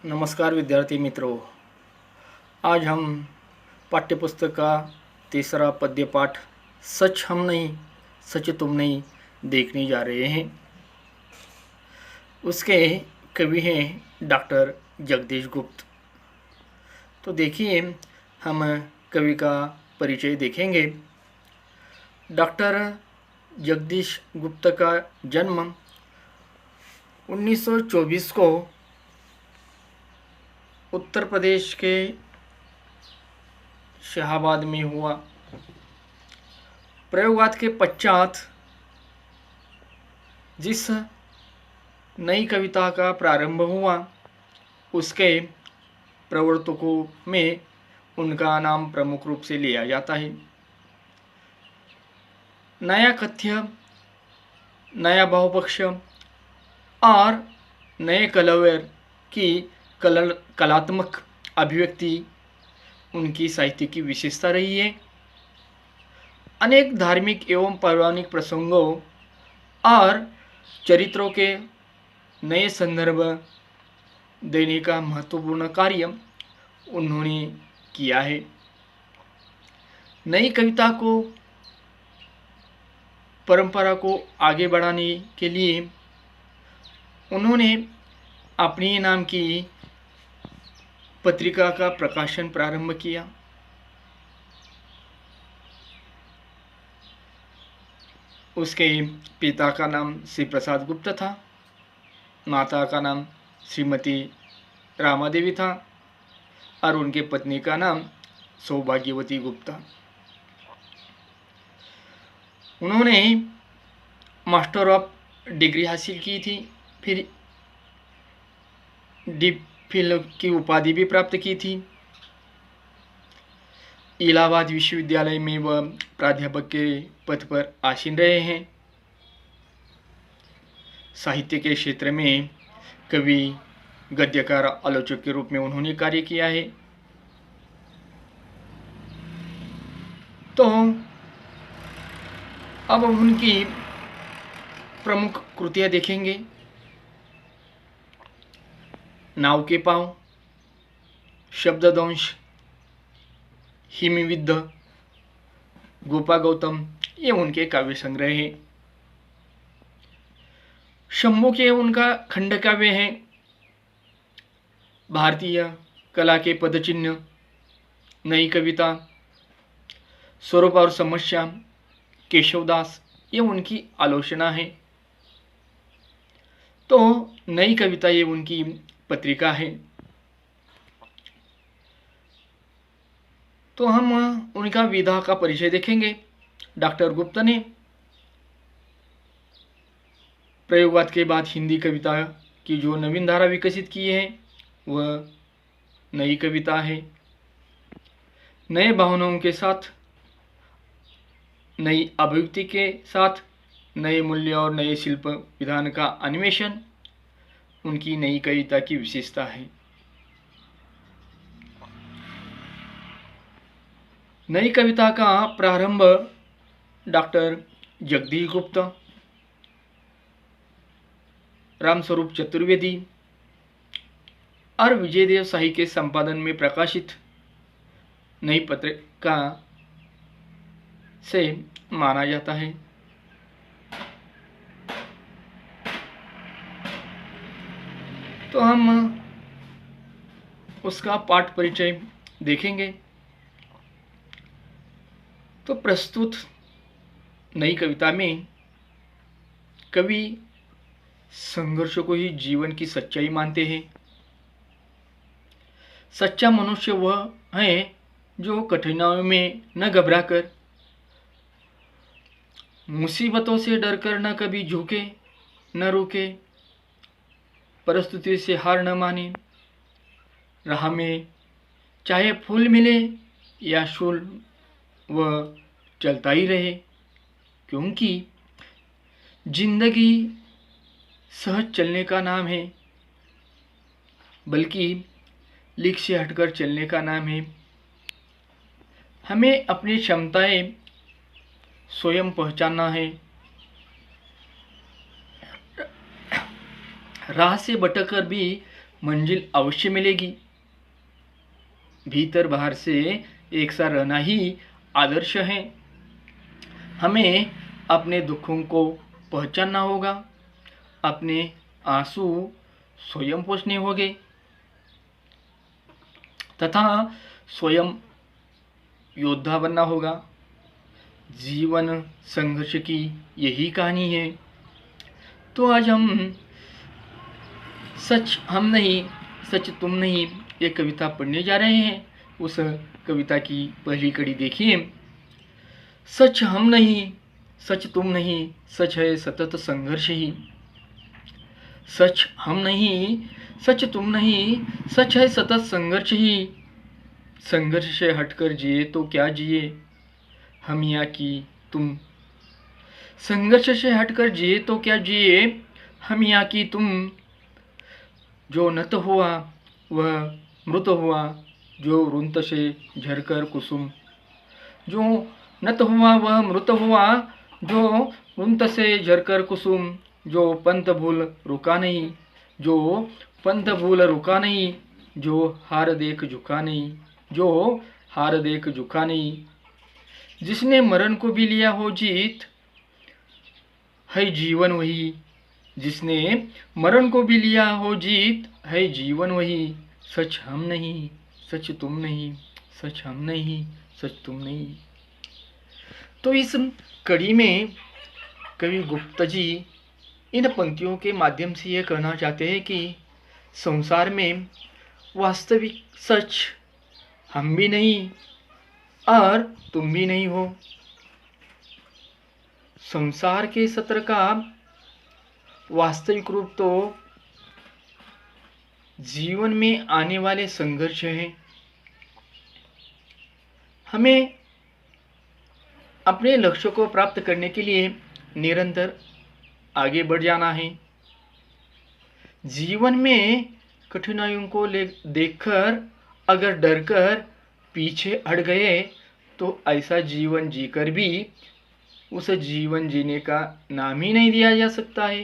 नमस्कार विद्यार्थी मित्रों। आज हम पाठ्यपुस्तक का तीसरा पद्य पाठ सच हम नहीं सच तुम नहीं देखने जा रहे हैं। उसके कवि हैं डॉक्टर जगदीश गुप्त। तो देखिए, हम कवि का परिचय देखेंगे। डॉक्टर जगदीश गुप्त का जन्म 1924 को उत्तर प्रदेश के शाहाबाद में हुआ। प्रयोगात के पश्चात जिस नई कविता का प्रारंभ हुआ, उसके प्रवर्तकों में उनका नाम प्रमुख रूप से लिया जाता है। नया कथ्य, नया बहुपक्ष और नए कलवेर की कलात्मक अभिव्यक्ति उनकी साहित्य की विशेषता रही है। अनेक धार्मिक एवं पौराणिक प्रसंगों और चरित्रों के नए संदर्भ देने का महत्वपूर्ण कार्य उन्होंने किया है। नई कविता को परंपरा को आगे बढ़ाने के लिए उन्होंने अपने नाम की पत्रिका का प्रकाशन प्रारंभ किया। उसके पिता का नाम श्री प्रसाद गुप्त था, माता का नाम श्रीमती रामादेवी था और उनके पत्नी का नाम सौभाग्यवती गुप्ता। उन्होंने मास्टर ऑफ डिग्री हासिल की थी, फिर डी.फिल की उपाधि भी प्राप्त की थी। इलाहाबाद विश्वविद्यालय में वह प्राध्यापक के पद पर आसीन रहे हैं। साहित्य के क्षेत्र में कवि, गद्यकार, आलोचक के रूप में उन्होंने कार्य किया है। तो अब उनकी प्रमुख कृतियां देखेंगे। नाव के पांव, शब्ददंश, हिमविद्ध, गोपा गौतम, ये उनके काव्य संग्रह हैं। शंभू के उनका खंड काव्य है भारतीय कला के पदचिन्ह, नई कविता, स्वरूप और समस्या, केशवदास, ये उनकी आलोचना है। तो नई कविता ये उनकी पत्रिका है। तो हम उनका विधा का परिचय देखेंगे। डॉक्टर गुप्त ने प्रयोगवाद के बाद हिंदी कविता की जो नवीन धारा विकसित की है वह नई कविता है। नए भावनाओं के साथ, नई अभिव्यक्ति के साथ, नए मूल्य और नए शिल्प विधान का अन्वेषण उनकी नई कविता की विशेषता है। नई कविता का प्रारंभ डॉक्टर जगदीश गुप्त, रामस्वरूप चतुर्वेदी और विजयदेव शाही के संपादन में प्रकाशित नई पत्रिका से माना जाता है। तो हम उसका पाठ परिचय देखेंगे। तो प्रस्तुत नई कविता में कवि संघर्ष को ही जीवन की सच्चाई मानते हैं। सच्चा मनुष्य वह है जो कठिनाइयों में न घबराकर, मुसीबतों से डरकर न कभी झुके न रुके, परिस्थिति से हार न माने, राह में चाहे फूल मिले या शूल वह चलता ही रहे, क्योंकि जिंदगी सहज चलने का नाम है, बल्कि लिख से हटकर चलने का नाम है। हमें अपनी क्षमताएं स्वयं पहचानना है। राह से भटककर भी मंजिल अवश्य मिलेगी। भीतर बाहर से एक सा रहना ही आदर्श है। हमें अपने दुखों को पहचानना होगा, अपने आंसू स्वयं पोंछने होंगे तथा स्वयं योद्धा बनना होगा। जीवन संघर्ष की यही कहानी है। तो आज हम सच हम नहीं सच तुम नहीं एक कविता पढ़ने जा रहे हैं। उस कविता की पहली कड़ी देखिए। सच हम नहीं, सच तुम नहीं, सच है सतत संघर्ष ही। सच हम नहीं, सच तुम नहीं, सच है सतत संघर्ष ही। संघर्ष से हटकर जिए तो क्या जिए, हम या कि तुम। संघर्ष से हटकर जिए तो क्या जिए, हम या कि तुम। जो नत हुआ वह मृत हुआ, जो रुंत से झरकर कुसुम। जो नत हुआ वह मृत हुआ, जो रुंत से झरकर कुसुम। जो पंथ भूल रुका नहीं, जो पंथ भूल रुका नहीं, जो हार देख झुका नहीं, जो हार देख झुका नहीं। जिसने मरण को भी लिया हो जीत, है जीवन वही। जिसने मरण को भी लिया हो जीत, है जीवन वही। सच हम नहीं, सच तुम नहीं, सच हम नहीं, सच तुम नहीं। तो इस कड़ी में कवि गुप्त जी इन पंक्तियों के माध्यम से ये कहना चाहते हैं कि संसार में वास्तविक सच हम भी नहीं और तुम भी नहीं हो। संसार के सत्र का वास्तविक रूप तो जीवन में आने वाले संघर्ष है। हमें अपने लक्ष्य को प्राप्त करने के लिए निरंतर आगे बढ़ जाना है। जीवन में कठिनाइयों को देखकर अगर डरकर पीछे हट गए तो ऐसा जीवन जीकर भी उस जीवन जीने का नाम ही नहीं दिया जा सकता है।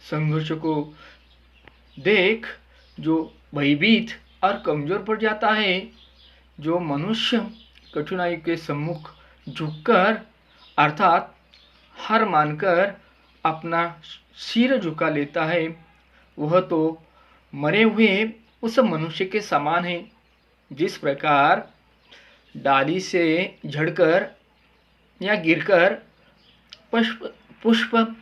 संघर्ष को देख जो भयभीत और कमजोर पड़ जाता है, जो मनुष्य कठिनाई के सम्मुख झुककर अर्थात हार मानकर अपना सिर झुका लेता है, वह तो मरे हुए उस मनुष्य के समान है। जिस प्रकार डाली से झड़कर या गिरकर पुष्प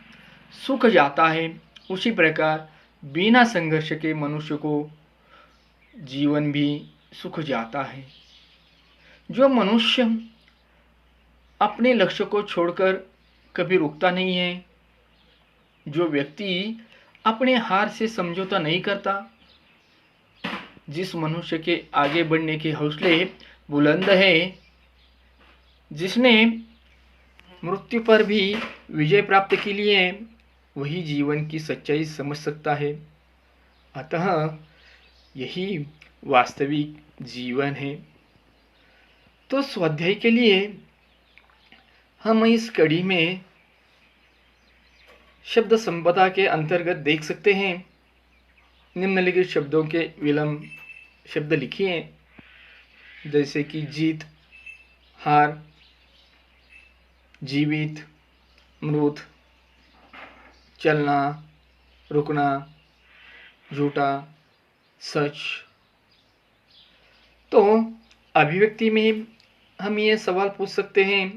सूख जाता है, उसी प्रकार बिना संघर्ष के मनुष्य को जीवन भी सूख जाता है। जो मनुष्य अपने लक्ष्य को छोड़कर कभी रुकता नहीं है, जो व्यक्ति अपने हार से समझौता नहीं करता, जिस मनुष्य के आगे बढ़ने के हौसले बुलंद है, जिसने मृत्यु पर भी विजय प्राप्त की लिए, वही जीवन की सच्चाई समझ सकता है। अतः यही वास्तविक जीवन है। तो स्वाध्याय के लिए हम इस कड़ी में शब्द संपदा के अंतर्गत देख सकते हैं। निम्नलिखित शब्दों के विलंब शब्द लिखिए, जैसे कि जीत, हार, जीवित, मृत, चलना, रुकना, झूठा, सच। तो अभिव्यक्ति में हम ये सवाल पूछ सकते हैं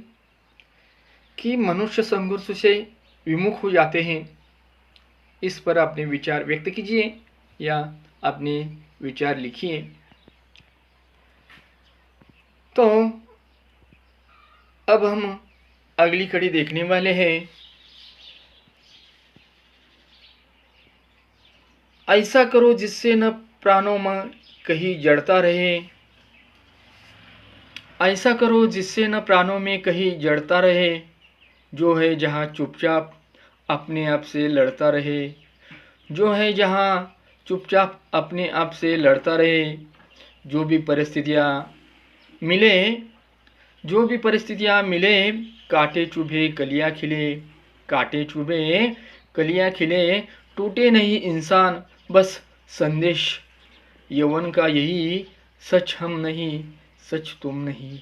कि मनुष्य संघर्ष से विमुख हो जाते हैं। इस पर अपने विचार व्यक्त कीजिए या अपने विचार लिखिए। तो अब हम अगली कड़ी देखने वाले हैं। ऐसा करो जिससे न प्राणों में कहीं जड़ता रहे, ऐसा करो जिससे न प्राणों में कहीं जड़ता रहे, जो है जहाँ चुपचाप अपने आप से लड़ता रहे, जो है जहाँ चुपचाप अपने आप से लड़ता रहे। जो भी परिस्थितियाँ मिले, कांटे चुभे कलियाँ खिले, कांटे चुभे कलियाँ खिले, टूटे नहीं इंसान, बस संदेश यौवन का यही, सच हम नहीं, सच तुम नहीं,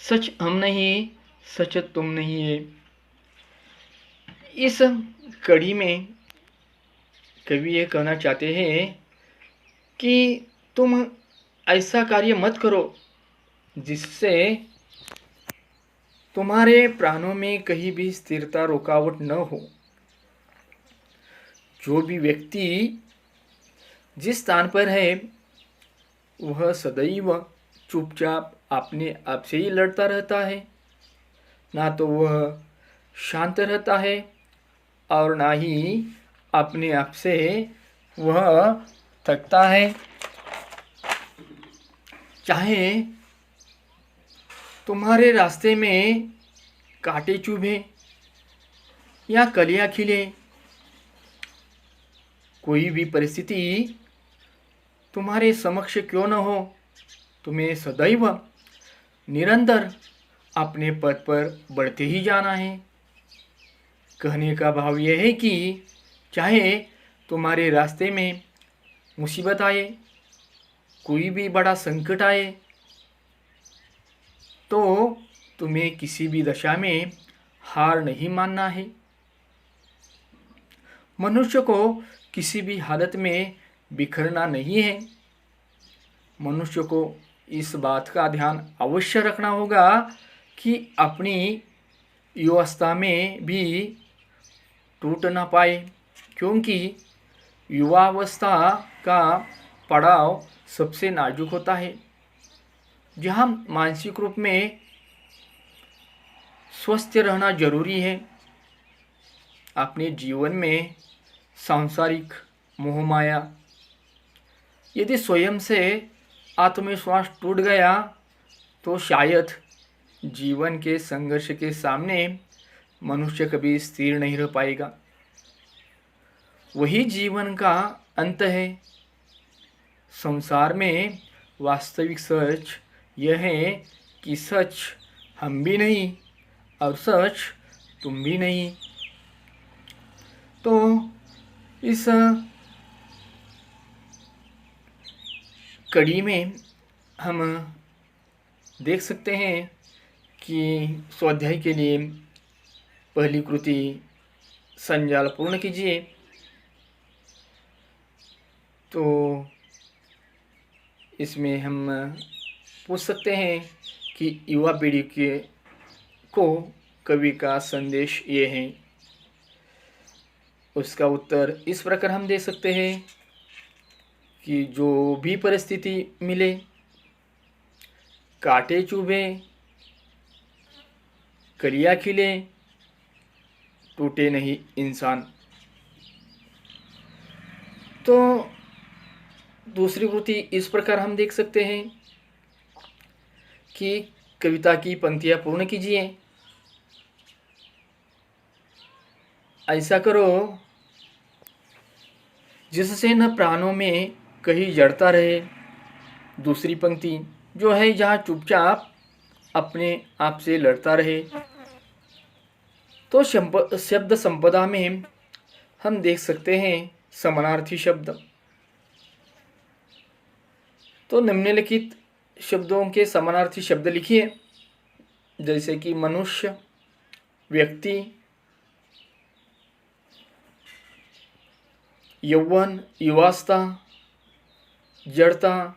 सच हम नहीं, सच तुम नहीं है। इस कड़ी में कवि ये कहना चाहते हैं कि तुम ऐसा कार्य मत करो जिससे तुम्हारे प्राणों में कहीं भी स्थिरता रुकावट न हो। जो भी व्यक्ति जिस स्थान पर है वह सदैव चुपचाप अपने आप से ही लड़ता रहता है, ना तो वह शांत रहता है और ना ही अपने आप से वह थकता है। चाहे तुम्हारे रास्ते में कांटे चुभे या कलियां खिले, कोई भी परिस्थिति तुम्हारे समक्ष क्यों न हो, तुम्हें सदैव निरंतर अपने पद पर बढ़ते ही जाना है। कहने का भाव यह है कि चाहे तुम्हारे रास्ते में मुसीबत आए, कोई भी बड़ा संकट आए, तो तुम्हें किसी भी दशा में हार नहीं मानना है। मनुष्य को किसी भी हालत में बिखरना नहीं है। मनुष्य को इस बात का ध्यान अवश्य रखना होगा कि अपनी युवावस्था में भी टूट ना पाए, क्योंकि युवावस्था का पड़ाव सबसे नाजुक होता है, जहाँ मानसिक रूप में स्वस्थ रहना जरूरी है। अपने जीवन में सांसारिक मोहमाया, यदि स्वयं से आत्मविश्वास टूट गया तो शायद जीवन के संघर्ष के सामने मनुष्य कभी स्थिर नहीं रह पाएगा। वही जीवन का अंत है। संसार में वास्तविक सच यह है कि सच हम भी नहीं और सच तुम भी नहीं। तो इस कड़ी में हम देख सकते हैं कि स्वाध्याय के लिए पहली कृति संजाल पूर्ण कीजिए। तो इसमें हम पूछ सकते हैं कि युवा पीढ़ी को कवि का संदेश ये है। उसका उत्तर इस प्रकार हम दे सकते हैं कि जो भी परिस्थिति मिले, कांटे चुभे, कलियां खिले, टूटे नहीं इंसान। तो दूसरी कृति इस प्रकार हम देख सकते हैं कि कविता की पंक्तियां पूर्ण कीजिए। ऐसा करो जिससे न प्राणों में कहीं जड़ता रहे। दूसरी पंक्ति जो है जहाँ चुपचाप अपने आप से लड़ता रहे। तो शब्द संपदा में हम देख सकते हैं समानार्थी शब्द। तो निम्नलिखित शब्दों के समानार्थी शब्द लिखिए, जैसे कि मनुष्य, व्यक्ति, यौवन, युवावस्था, जड़ता,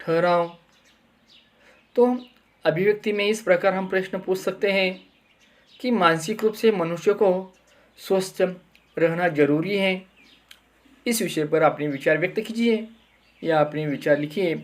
ठहराव। तो अभिव्यक्ति में इस प्रकार हम प्रश्न पूछ सकते हैं कि मानसिक रूप से मनुष्य को स्वस्थ रहना जरूरी है। इस विषय पर अपने विचार व्यक्त कीजिए या अपने विचार लिखिए।